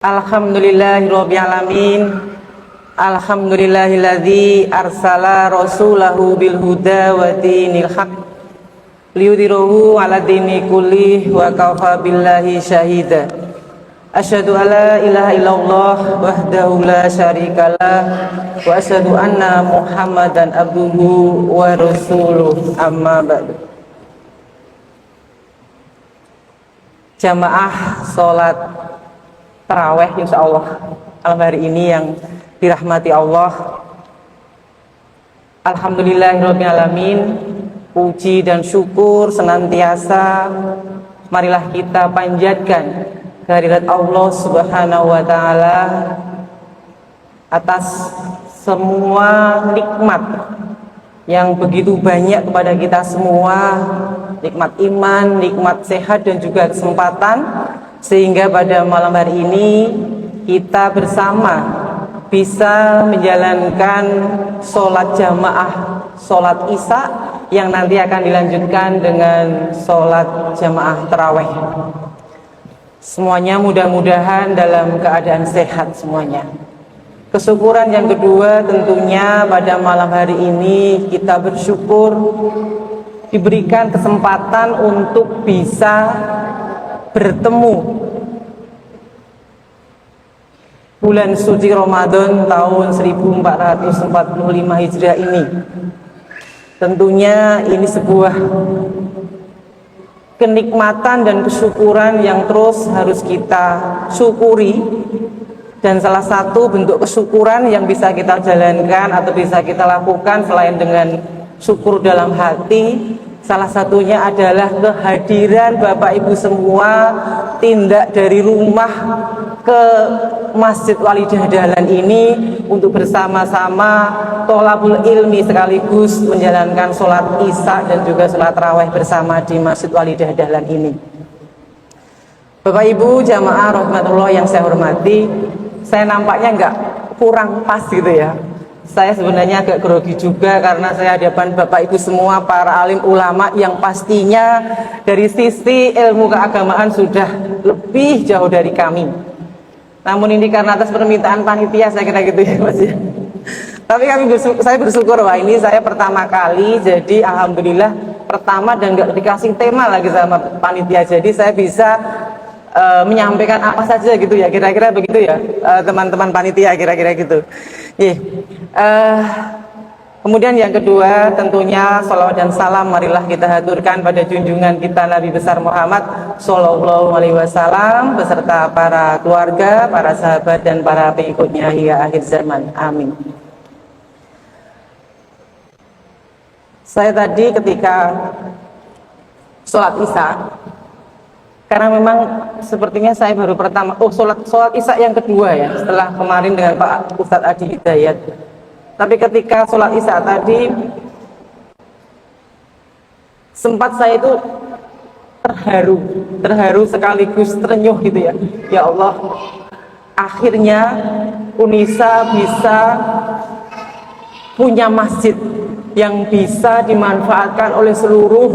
Alhamdulillahirabbil alamin. Alhamdulillahilladzi arsala rasulahu bil huda wa dinil haq liyudhhirahu 'ala dini kulli wa kafa billahi syahida. Asyhadu alla ilaha illallah wahdahu la syarikalah wa asyhadu anna Muhammadan abduhu wa rasuluh, amma ba'du. Jamaah salat tarawih insyaallah malam hari ini yang dirahmati Allah. Alhamdulillahirabbil alamin. Puji dan syukur senantiasa marilah kita panjatkan kehadirat Allah Subhanahu wa taala atas semua nikmat yang begitu banyak kepada kita semua, nikmat iman, nikmat sehat dan juga kesempatan, sehingga pada malam hari ini kita bersama bisa menjalankan sholat jamaah, sholat isya yang nanti akan dilanjutkan dengan sholat jamaah tarawih. Semuanya mudah-mudahan dalam keadaan sehat semuanya. Kesyukuran yang kedua tentunya pada malam hari ini kita bersyukur diberikan kesempatan untuk bisa bertemu bulan suci Ramadan tahun 1445 Hijriah ini. Tentunya ini sebuah kenikmatan dan kesyukuran yang terus harus kita syukuri, dan salah satu bentuk kesyukuran yang bisa kita jalankan atau bisa kita lakukan selain dengan syukur dalam hati, salah satunya adalah kehadiran Bapak Ibu semua tindak dari rumah ke Masjid Walidah Dahlan ini untuk bersama-sama tholabul ilmi sekaligus menjalankan sholat isya dan juga sholat tarawih bersama di Masjid Walidah Dahlan ini. Bapak Ibu jamaah rahmatullah yang saya hormati, saya nampaknya nggak kurang pas gitu ya. Saya sebenarnya agak grogi juga karena saya hadapan Bapak Ibu semua para alim ulama yang pastinya dari sisi ilmu keagamaan sudah lebih jauh dari kami. Namun ini karena atas permintaan panitia, saya kira gitu ya Mas ya. Tapi saya bersyukur, wah ini saya pertama kali, jadi alhamdulillah pertama dan nggak dikasih tema lagi sama panitia, jadi saya bisa menyampaikan apa saja gitu ya, kira-kira begitu ya teman-teman panitia, kira-kira gitu. Kemudian yang kedua tentunya salawat dan salam marilah kita haturkan pada junjungan kita Nabi besar Muhammad Sallallahu Alaihi Wasallam beserta para keluarga, para sahabat dan para pengikutnya hingga akhir zaman. Amin. Saya tadi ketika sholat isya, karena memang sepertinya saya baru pertama sholat isya yang kedua ya setelah kemarin dengan Pak Ustadz Adi Hidayat. Tapi ketika sholat isya tadi sempat saya itu terharu sekaligus terenyuh gitu ya. Ya Allah, akhirnya Unisa bisa punya masjid yang bisa dimanfaatkan oleh seluruh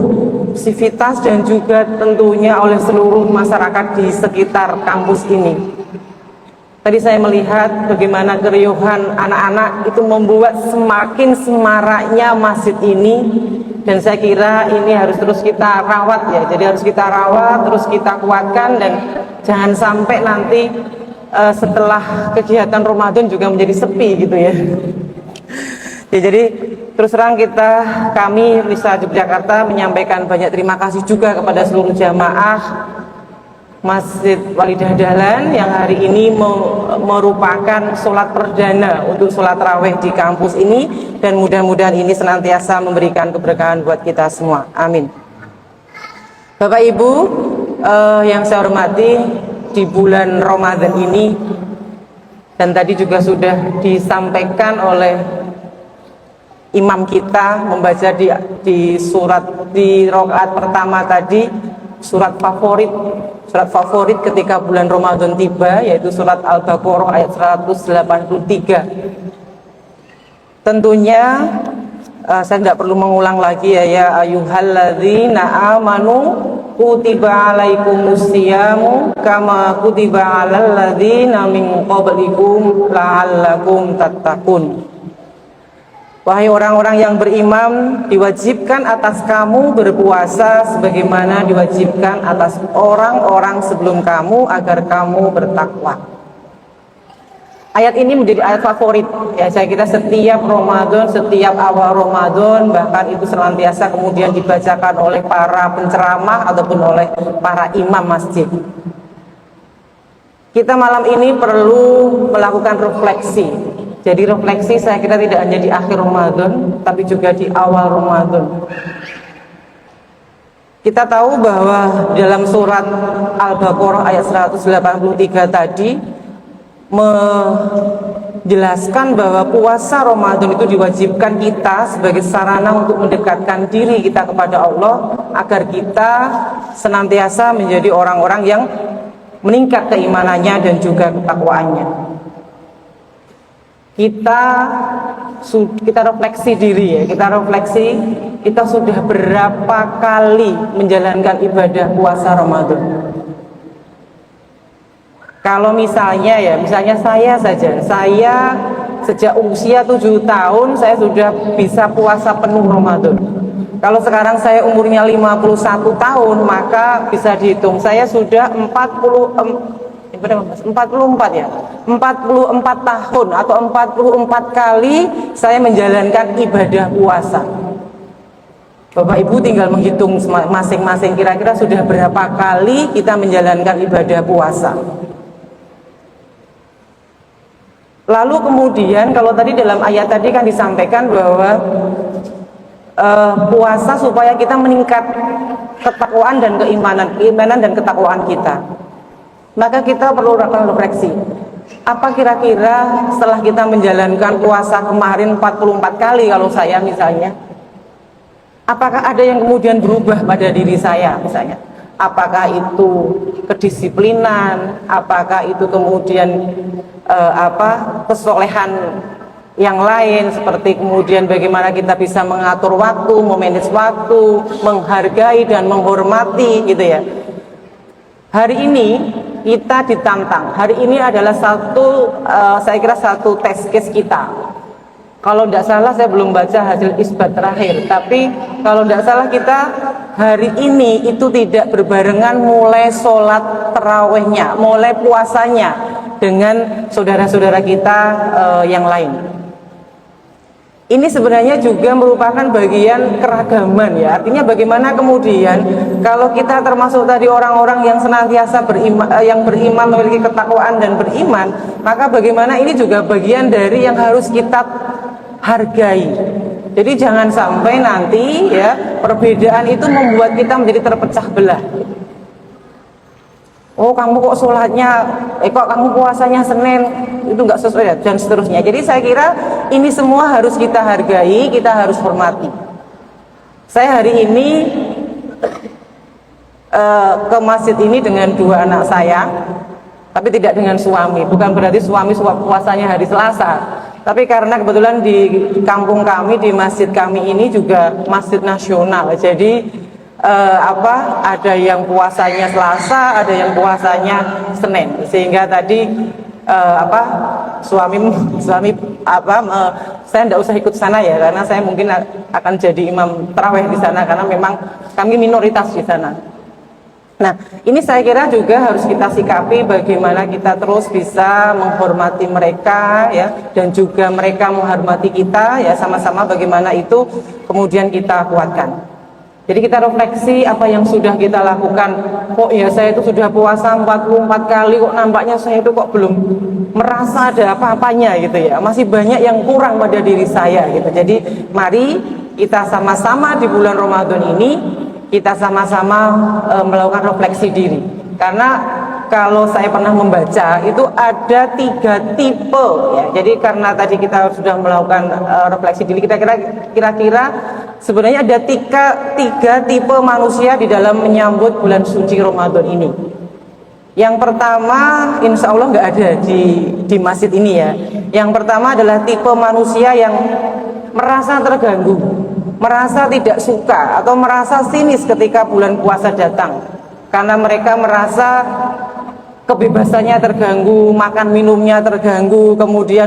sivitas dan juga tentunya oleh seluruh masyarakat di sekitar kampus ini. Tadi saya melihat bagaimana keriuhan anak-anak itu membuat semakin semaraknya masjid ini, dan saya kira ini harus terus kita rawat ya. Jadi harus kita rawat, terus kita kuatkan, dan jangan sampai nanti setelah kegiatan Ramadan juga menjadi sepi gitu ya. Jadi terus terang kami Risa Yogyakarta menyampaikan banyak terima kasih juga kepada seluruh jamaah Masjid Walidah Dahlan yang hari ini merupakan sholat perdana untuk sholat tarawih di kampus ini, dan mudah-mudahan ini senantiasa memberikan keberkahan buat kita semua. Amin. Bapak Ibu yang saya hormati, di bulan Ramadan ini, dan tadi juga sudah disampaikan oleh imam kita membaca di surat di rakaat pertama tadi, surat favorit ketika bulan Ramadan tiba, yaitu surat Al-Baqarah ayat 183. Tentunya saya tidak perlu mengulang lagi ya ayuhalladzina amanu kutiba alaikumus siyamu kama kutiba alal ladzina min qablikum la'allakum tattaqun. Wahai orang-orang yang beriman, diwajibkan atas kamu berpuasa sebagaimana diwajibkan atas orang-orang sebelum kamu agar kamu bertakwa. Ayat ini menjadi ayat favorit ya, saya kira setiap Ramadan, setiap awal Ramadan, bahkan itu senantiasa kemudian dibacakan oleh para penceramah ataupun oleh para imam masjid. Kita malam ini perlu melakukan refleksi. Jadi refleksi saya kira tidak hanya di akhir Ramadan, tapi juga di awal Ramadan. Kita tahu bahwa dalam surat Al-Baqarah ayat 183 tadi menjelaskan bahwa puasa Ramadan itu diwajibkan kita sebagai sarana untuk mendekatkan diri kita kepada Allah, agar kita senantiasa menjadi orang-orang yang meningkat keimanannya dan juga ketakwaannya. Kita refleksi diri ya, kita sudah berapa kali menjalankan ibadah puasa Ramadan. Kalau misalnya saya sejak usia 7 tahun saya sudah bisa puasa penuh Ramadan. Kalau sekarang saya umurnya 51 tahun, maka bisa dihitung saya sudah 44 tahun atau 44 kali saya menjalankan ibadah puasa. Bapak Ibu tinggal menghitung masing-masing kira-kira sudah berapa kali kita menjalankan ibadah puasa. Lalu kemudian kalau tadi dalam ayat tadi kan disampaikan bahwa puasa supaya kita meningkat ketakwaan dan keimanan dan ketakwaan kita. Maka kita perlu melakukan refleksi. Apa kira-kira setelah kita menjalankan puasa kemarin 44 kali kalau saya misalnya, apakah ada yang kemudian berubah pada diri saya misalnya? Apakah itu kedisiplinan? Apakah itu kemudian kesolehan yang lain, seperti kemudian bagaimana kita bisa mengatur waktu, memanage waktu, menghargai dan menghormati gitu ya. Hari ini kita ditantang. Hari ini adalah saya kira satu test case kita. Kalau tidak salah, saya belum baca hasil isbat terakhir, tapi kalau tidak salah kita hari ini itu tidak berbarengan mulai sholat tarawehnya, mulai puasanya dengan saudara-saudara kita yang lain. Ini sebenarnya juga merupakan bagian keragaman ya. Artinya bagaimana kemudian kalau kita termasuk tadi orang-orang yang senantiasa beriman, memiliki ketakwaan dan beriman, maka bagaimana ini juga bagian dari yang harus kita hargai. Jadi jangan sampai nanti ya perbedaan itu membuat kita menjadi terpecah belah. Oh kamu kok sholatnya, kok kamu puasanya Senin, itu nggak sesuai dan seterusnya. Jadi saya kira ini semua harus kita hargai, kita harus hormati. Saya hari ini ke masjid ini dengan 2 anak saya, tapi tidak dengan suami. Bukan berarti suami puasanya hari Selasa, tapi karena kebetulan di kampung kami, di masjid kami ini juga masjid nasional. Jadi ada yang puasanya Selasa, ada yang puasanya Senin, sehingga tadi suami saya tidak usah ikut sana ya, karena saya mungkin akan jadi imam tarawih di sana karena memang kami minoritas di sana. Nah, ini saya kira juga harus kita sikapi bagaimana kita terus bisa menghormati mereka ya, dan juga mereka menghormati kita ya, sama-sama bagaimana itu kemudian kita kuatkan. Jadi kita refleksi apa yang sudah kita lakukan. Kok ya saya itu sudah puasa 44 kali, kok nampaknya saya itu kok belum merasa ada apa-apanya gitu ya. Masih banyak yang kurang pada diri saya gitu. Jadi mari kita sama-sama di bulan Ramadan ini kita sama-sama melakukan refleksi diri. Karena kalau saya pernah membaca itu ada 3 tipe ya. Jadi karena tadi kita sudah melakukan refleksi diri, kita kira-kira sebenarnya ada tiga tipe manusia di dalam menyambut bulan suci Ramadan ini. Yang pertama, insya Allah nggak ada di masjid ini ya. Yang pertama adalah tipe manusia yang merasa terganggu, merasa tidak suka atau merasa sinis ketika bulan puasa datang. karena mereka merasa kebebasannya terganggu, makan minumnya terganggu, kemudian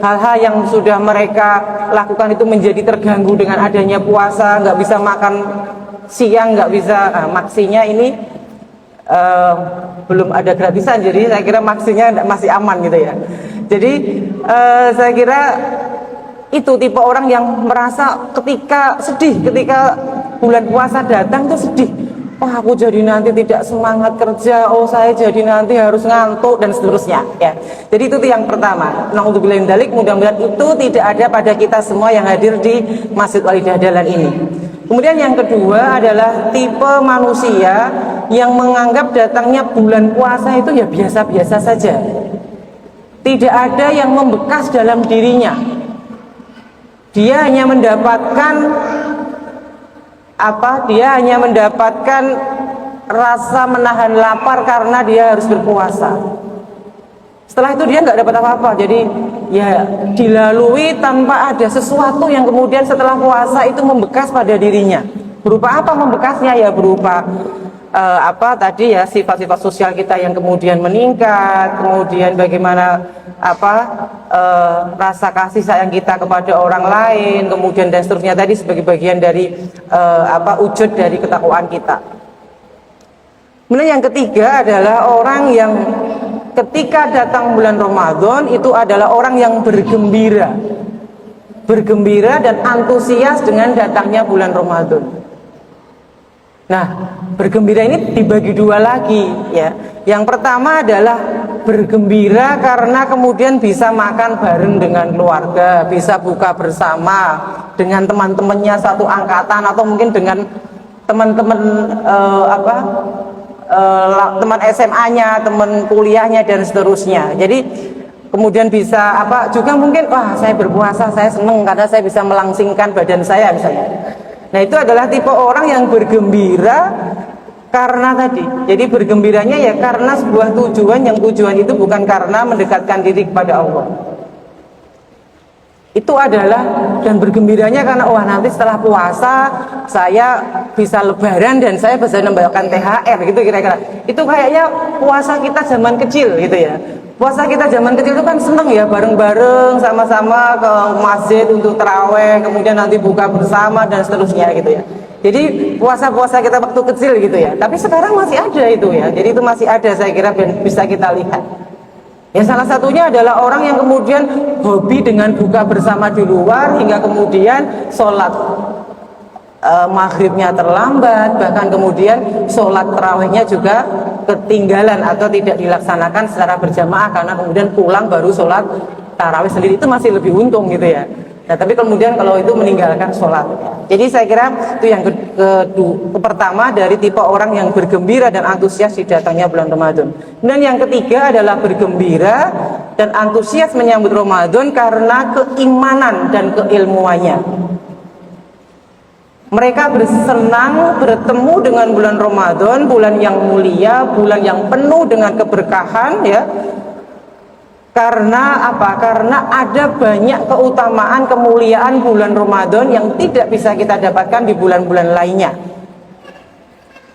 hal-hal yang sudah mereka lakukan itu menjadi terganggu dengan adanya puasa, nggak bisa makan siang, nggak bisa maksinya ini belum ada gratisan, jadi saya kira maksinya masih aman gitu ya. Jadi saya kira itu tipe orang yang merasa ketika sedih, ketika bulan puasa datang itu sedih. Wah, aku jadi nanti tidak semangat kerja, oh saya jadi nanti harus ngantuk dan seterusnya ya. Jadi itu yang pertama. Naudzubillah min dzalik, mudah-mudahan itu tidak ada pada kita semua yang hadir di Masjid Walidah Dahlan ini. Kemudian yang kedua adalah tipe manusia yang menganggap datangnya bulan puasa itu ya biasa-biasa saja. Tidak ada yang membekas dalam dirinya. Dia hanya mendapatkan dia hanya mendapatkan rasa menahan lapar karena dia harus berpuasa. Setelah itu dia nggak dapat apa-apa, jadi ya dilalui tanpa ada sesuatu yang kemudian setelah puasa itu membekas pada dirinya. Berupa apa membekasnya? Ya berupa tadi ya sifat-sifat sosial kita yang kemudian meningkat, kemudian bagaimana rasa kasih sayang kita kepada orang lain, kemudian dan seterusnya tadi sebagai bagian dari wujud dari ketakwaan kita. Kemudian yang ketiga adalah orang yang ketika datang bulan Ramadan itu adalah orang yang bergembira dan antusias dengan datangnya bulan Ramadan. Nah, bergembira ini dibagi dua lagi ya. Yang pertama adalah bergembira karena kemudian bisa makan bareng dengan keluarga, bisa buka bersama dengan teman-temannya satu angkatan atau mungkin dengan teman-teman teman SMA-nya, teman kuliahnya dan seterusnya. Jadi kemudian bisa juga mungkin wah saya berpuasa, saya senang karena saya bisa melangsingkan badan saya misalnya. Nah, itu adalah tipe orang yang bergembira karena tadi. Jadi bergembiranya ya karena sebuah tujuan, yang tujuan itu bukan karena mendekatkan diri kepada Allah. Itu adalah, dan bergembiranya karena wah nanti setelah puasa saya bisa lebaran dan saya bisa membawakan THR gitu kira-kira. Itu kayaknya puasa kita zaman kecil gitu ya. Puasa kita zaman kecil itu kan seneng ya, bareng-bareng sama-sama ke masjid untuk taraweh, kemudian nanti buka bersama dan seterusnya gitu ya. Jadi puasa-puasa kita waktu kecil gitu ya. Tapi sekarang masih ada itu ya. Jadi itu masih ada, saya kira bisa kita lihat. Ya salah satunya adalah orang yang kemudian hobi dengan buka bersama di luar hingga kemudian sholat maghribnya terlambat, bahkan kemudian sholat tarawihnya juga ketinggalan atau tidak dilaksanakan secara berjamaah karena kemudian pulang baru sholat tarawih sendiri. Itu masih lebih untung gitu ya. Nah, tapi kemudian kalau itu meninggalkan sholat. Jadi saya kira itu yang pertama dari tipe orang yang bergembira dan antusias di datangnya bulan Ramadan. Dan yang ketiga adalah bergembira dan antusias menyambut Ramadan karena keimanan dan keilmuannya. Mereka bersenang bertemu dengan bulan Ramadan, bulan yang mulia, bulan yang penuh dengan keberkahan ya. Karena apa? Karena ada banyak keutamaan, kemuliaan bulan Ramadan yang tidak bisa kita dapatkan di bulan-bulan lainnya.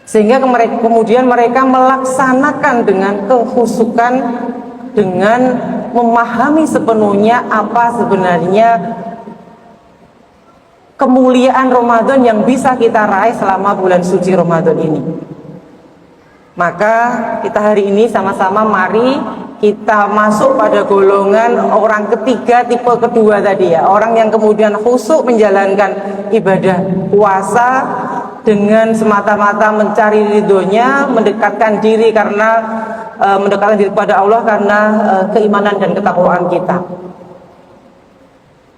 Sehingga kemudian mereka melaksanakan dengan kehusukan, dengan memahami sepenuhnya apa sebenarnya kemuliaan Ramadan yang bisa kita raih selama bulan suci Ramadan ini. Maka kita hari ini sama-sama mari kita masuk pada golongan orang ketiga, tipe kedua tadi ya. Orang yang kemudian khusyuk menjalankan ibadah puasa dengan semata-mata mencari ridhonya, mendekatkan diri mendekatkan diri kepada Allah karena keimanan dan ketakwaan kita.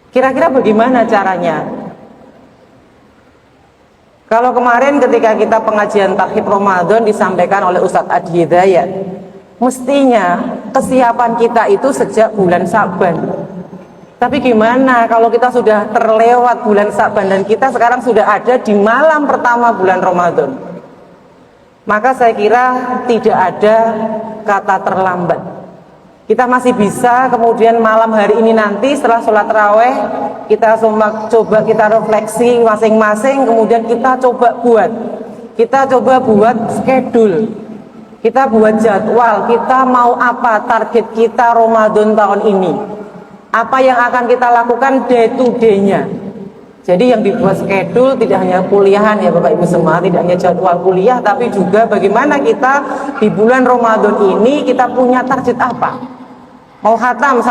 Kira-kira bagaimana caranya? Kalau kemarin ketika kita pengajian Takhid Ramadan disampaikan oleh Ustadz Adi Hidayat, mestinya kesiapan kita itu sejak bulan Sa'ban. Tapi gimana kalau kita sudah terlewat bulan Sa'ban dan kita sekarang sudah ada di malam pertama bulan Ramadan? Maka saya kira tidak ada kata terlambat. Kita masih bisa kemudian malam hari ini nanti setelah sholat taraweh kita coba kita refleksi masing-masing, kemudian kita coba buat kita coba buat schedule, kita buat jadwal, kita mau apa, target kita Ramadan tahun ini, apa yang akan kita lakukan day to day-nya. Jadi yang dibuat schedule tidak hanya kuliahan ya Bapak Ibu semua, tidak hanya jadwal kuliah, tapi juga bagaimana kita di bulan Ramadan ini kita punya target apa. Mau khatam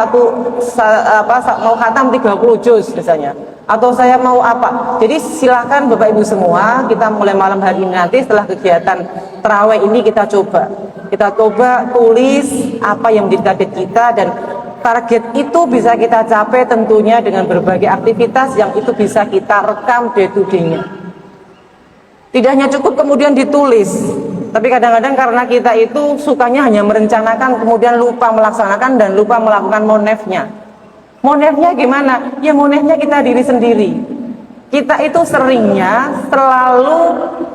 mau khatam 30 juz misalnya, atau saya mau apa. Jadi silakan Bapak Ibu semua, kita mulai malam hari ini nanti setelah kegiatan tarawih ini kita coba tulis apa yang menjadi target kita, dan target itu bisa kita capai tentunya dengan berbagai aktivitas yang itu bisa kita rekam day to day-nya. Tidak hanya cukup kemudian ditulis, tapi kadang-kadang karena kita itu sukanya hanya merencanakan kemudian lupa melaksanakan dan lupa melakukan monefnya. Monefnya gimana? Ya monefnya kita diri sendiri. Kita itu seringnya selalu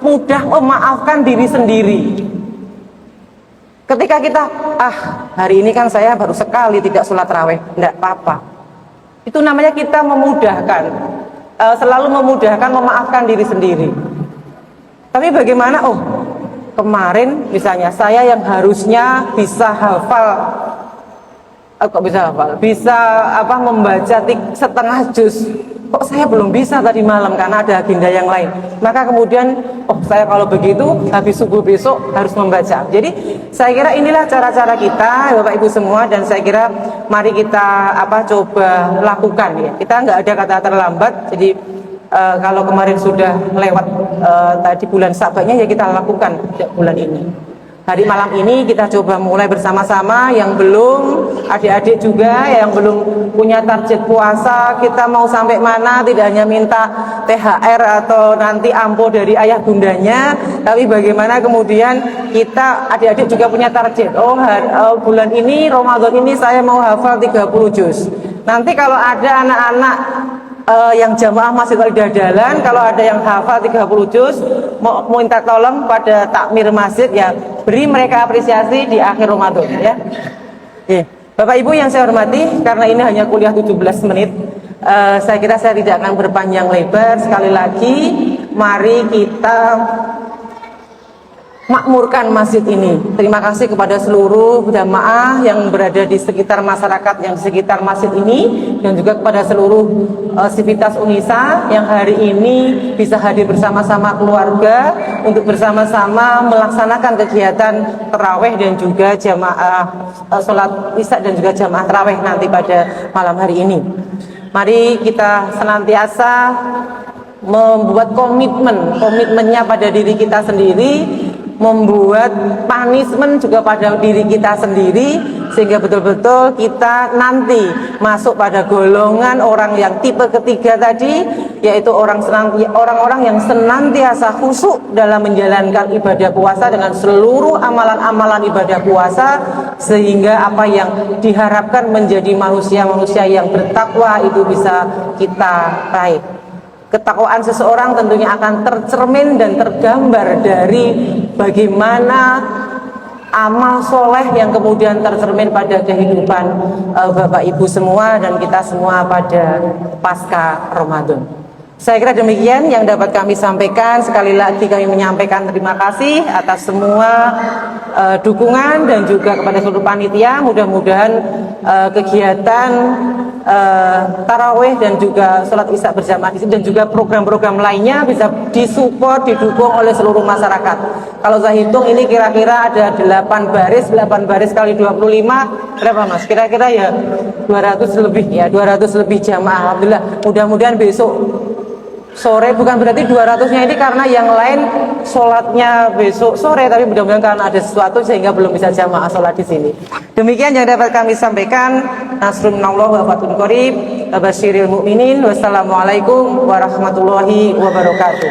mudah memaafkan diri sendiri. Ketika kita, hari ini kan saya baru sekali tidak sholat raweh, enggak apa-apa. Itu namanya kita memudahkan, selalu memudahkan memaafkan diri sendiri. Tapi bagaimana, kemarin misalnya saya yang harusnya bisa hafal, bisa membaca setengah juz, kok saya belum bisa tadi malam karena ada agenda yang lain. Maka kemudian saya kalau begitu habis subuh besok harus membaca. Jadi saya kira inilah cara-cara kita Bapak Ibu semua, dan saya kira mari kita coba lakukan ya. Kita nggak ada kata terlambat. Jadi kalau kemarin sudah lewat tadi bulan Sa'bannya, ya kita lakukan bulan ini. Hari malam ini kita coba mulai bersama-sama. Yang belum, adik-adik juga yang belum punya target puasa, kita mau sampai mana, tidak hanya minta THR atau nanti ampo dari ayah bundanya, tapi bagaimana kemudian kita adik-adik juga punya target. Bulan ini Ramadan ini saya mau hafal 30 juz. Nanti kalau ada anak-anak yang jamaah masih Al-Dadalan, kalau ada yang hafal 30 juz, mau minta tolong pada takmir masjid ya, beri mereka apresiasi di akhir Ramadan ya. Bapak Ibu yang saya hormati, karena ini hanya kuliah 17 menit, saya kira saya tidak akan berpanjang lebar. Sekali lagi, mari kita makmurkan masjid ini. Terima kasih kepada seluruh jamaah yang berada di sekitar masyarakat yang di sekitar masjid ini, dan juga kepada seluruh Sivitas Unisa yang hari ini bisa hadir bersama-sama keluarga untuk bersama-sama melaksanakan kegiatan tarawih dan juga jamaah sholat isya dan juga jamaah tarawih nanti pada malam hari ini. Mari kita senantiasa membuat komitmennya pada diri kita sendiri, membuat punishment juga pada diri kita sendiri, sehingga betul-betul kita nanti masuk pada golongan orang yang tipe ketiga tadi, yaitu orang-orang yang senantiasa khusyuk dalam menjalankan ibadah puasa dengan seluruh amalan-amalan ibadah puasa, sehingga apa yang diharapkan menjadi manusia-manusia yang bertakwa itu bisa kita raih. Ketakwaan seseorang tentunya akan tercermin dan tergambar dari bagaimana amal soleh yang kemudian tercermin pada kehidupan Bapak Ibu semua dan kita semua pada pasca Ramadan. Saya kira demikian yang dapat kami sampaikan. Sekali lagi kami menyampaikan terima kasih atas semua dukungan dan juga kepada seluruh panitia. Mudah-mudahan kegiatan tarawih dan juga sholat isya berjamaah dan juga program-program lainnya bisa disupport, didukung oleh seluruh masyarakat. Kalau saya hitung ini kira-kira ada 8 baris kali 25, berapa Mas? Kira-kira ya 200 lebih jamaah. Alhamdulillah, mudah-mudahan besok sore, bukan berarti 200-nya ini karena yang lain sholatnya besok sore, tapi mudah-mudahan karena ada sesuatu sehingga belum bisa jamaah sholat di sini. Demikian yang dapat kami sampaikan. Nasrun minallah wa fathun qarib, wa basyiril mu'minin. Wassalamualaikum warahmatullahi wabarakatuh.